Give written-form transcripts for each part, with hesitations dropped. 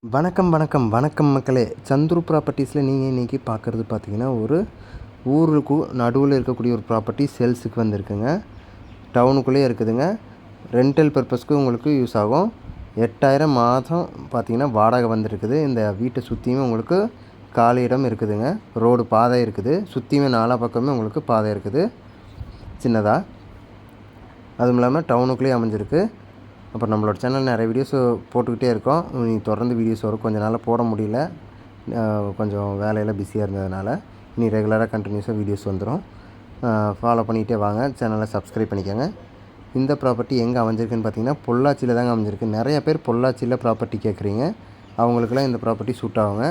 வணக்கம் வணக்கம் வணக்கம் மக்களே. சந்துரு ப்ராப்பர்ட்டிஸில் நீங்கள் இன்றைக்கி பார்க்குறது பார்த்தீங்கன்னா, ஒரு ஊருக்கு நடுவில் இருக்கக்கூடிய ஒரு ப்ராப்பர்ட்டி சேல்ஸுக்கு வந்திருக்குங்க. டவுனுக்குள்ளேயே இருக்குதுங்க. ரெண்டல் பர்பஸ்க்கு உங்களுக்கு யூஸ் ஆகும். 8000 மாதம் பார்த்தீங்கன்னா வாடகை வந்துருக்குது. இந்த வீட்டை சுற்றியுமே உங்களுக்கு காலி இடம் இருக்குதுங்க. ரோடு பாதை இருக்குது. சுற்றியுமே நாலா பக்கமே உங்களுக்கு பாதை இருக்குது சின்னதாக. அதுவும் இல்லாமல் டவுனுக்குள்ளேயே அமைஞ்சிருக்கு. அப்புறம் நம்மளோட சேனல் நிறைய வீடியோஸ் போட்டுக்கிட்டே இருக்கோம். நீங்கள் தொடர்ந்து வீடியோஸ் வரும். கொஞ்ச நாளாக போட முடியல, கொஞ்சம் வேலையில் பிஸியாக இருந்ததுனால. இனி ரெகுலராக கண்டினியூஸாக வீடியோஸ் வந்துடும். ஃபாலோ பண்ணிகிட்டே வாங்க. சேனலை சப்ஸ்கிரைப் பண்ணிக்கோங்க. இந்த ப்ராப்பர்ட்டி எங்கே அமைஞ்சிருக்குன்னு பார்த்தீங்கன்னா, பொள்ளாச்சியில் தாங்க அமைஞ்சிருக்கு. நிறைய பேர் பொள்ளாச்சியில் ப்ராப்பர்ட்டி கேட்குறீங்க. அவங்களுக்குலாம் இந்த ப்ராப்பர்ட்டி சூட் ஆகுங்க.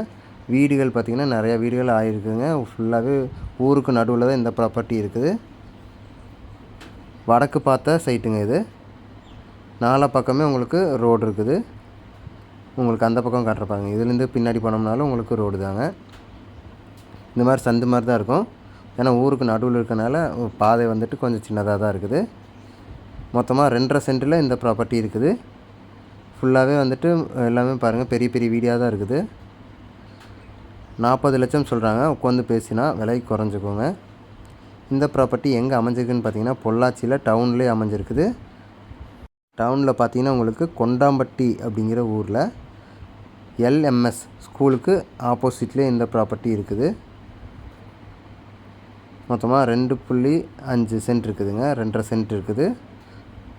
வீடுகள் பார்த்திங்கன்னா நிறையா வீடுகள் ஆகிருக்குங்க. ஃபுல்லாகவே ஊருக்கு நடுவில் தான் இந்த ப்ராப்பர்ட்டி இருக்குது. வடக்கு பார்த்த சைட்டுங்க இது. நாலா பக்கமே உங்களுக்கு ரோடு இருக்குது. உங்களுக்கு அந்த பக்கம் காட்டுறப்பாங்க. இதுலேருந்து பின்னாடி போனோம்னாலும் உங்களுக்கு ரோடு தாங்க. இந்த மாதிரி சந்து மாதிரி தான் இருக்கும். ஏன்னா ஊருக்கு நடுவில் இருக்கனால பாதை வந்துட்டு கொஞ்சம் சின்னதாக தான் இருக்குது. மொத்தமாக 2.5 சென்ட்டில் இந்த ப்ராப்பர்ட்டி இருக்குது. ஃபுல்லாகவே வந்துட்டு எல்லாமே பாருங்கள், பெரிய பெரிய வீடியாக தான் இருக்குது. 40 லட்சம் சொல்கிறாங்க. உட்காந்து பேசினா விலை குறைஞ்சிக்கோங்க. இந்த ப்ராப்பர்ட்டி எங்கே அமைஞ்சிருக்குன்னு பார்த்தீங்கன்னா, பொள்ளாச்சியில் டவுன்லேயே அமைஞ்சிருக்குது. டவுனில் பார்த்தீங்கன்னா உங்களுக்கு கொண்டாம்பட்டி அப்படிங்கிற ஊரில் எல்எம்எஸ் ஸ்கூலுக்கு ஆப்போசிட்லேயே இந்த ப்ராப்பர்ட்டி இருக்குது. மொத்தமாக 2.5 சென்ட் இருக்குதுங்க. 2.5 சென்ட் இருக்குது.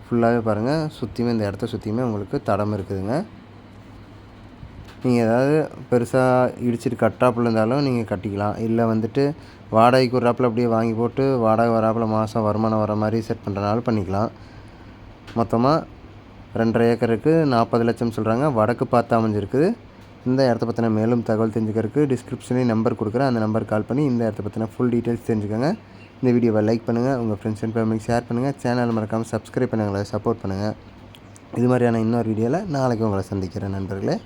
ஃபுல்லாகவே பாருங்கள், சுற்றியுமே இந்த இடத்த சுற்றியுமே உங்களுக்கு தடம் இருக்குதுங்க. நீங்கள் ஏதாவது பெருசாக இடிச்சிட்டு கட்டாப்பில் இருந்தாலும் நீங்கள் கட்டிக்கலாம். இல்லை வந்துட்டு வாடகைக்கு ஒரு ராப்பில் அப்படியே வாங்கி போட்டு வாடகை வராப்பில் மாதம் வருமானம் வர மாதிரி செட் பண்ணுறனாலும் பண்ணிக்கலாம். மொத்தமாக 2.5 ஏக்கருக்கு 40 லட்சம் சொல்கிறாங்க. வடக்கு பார்த்து அமைஞ்சிருக்குது. இந்த இடத்த பற்றின மேலும் தகவல் தெரிஞ்சுக்கிறதுக்கு டிஸ்கிரிப்ஷன்லேயும் நம்பர் கொடுக்குறேன். அந்த நம்பர் கால் பண்ணி இந்த இடத்த பற்றின ஃபுல் டீட்டெயில்ஸ் தெரிஞ்சுக்கோங்க. இந்த வீடியோவை லைக் பண்ணுங்கள், உங்கள் ஃப்ரெண்ட்ஸ் அண்ட் ஃபேமிலிக்கு ஷேர் பண்ணுங்கள். சேனல் மறக்காமல் சப்ஸ்கிரைப் பண்ணுங்களை சப்போர்ட் பண்ணுங்கள். இது மாதிரியான இன்னொரு வீடியோவில் நாளைக்கு உங்களை சந்திக்கிறேன் நண்பர்களே.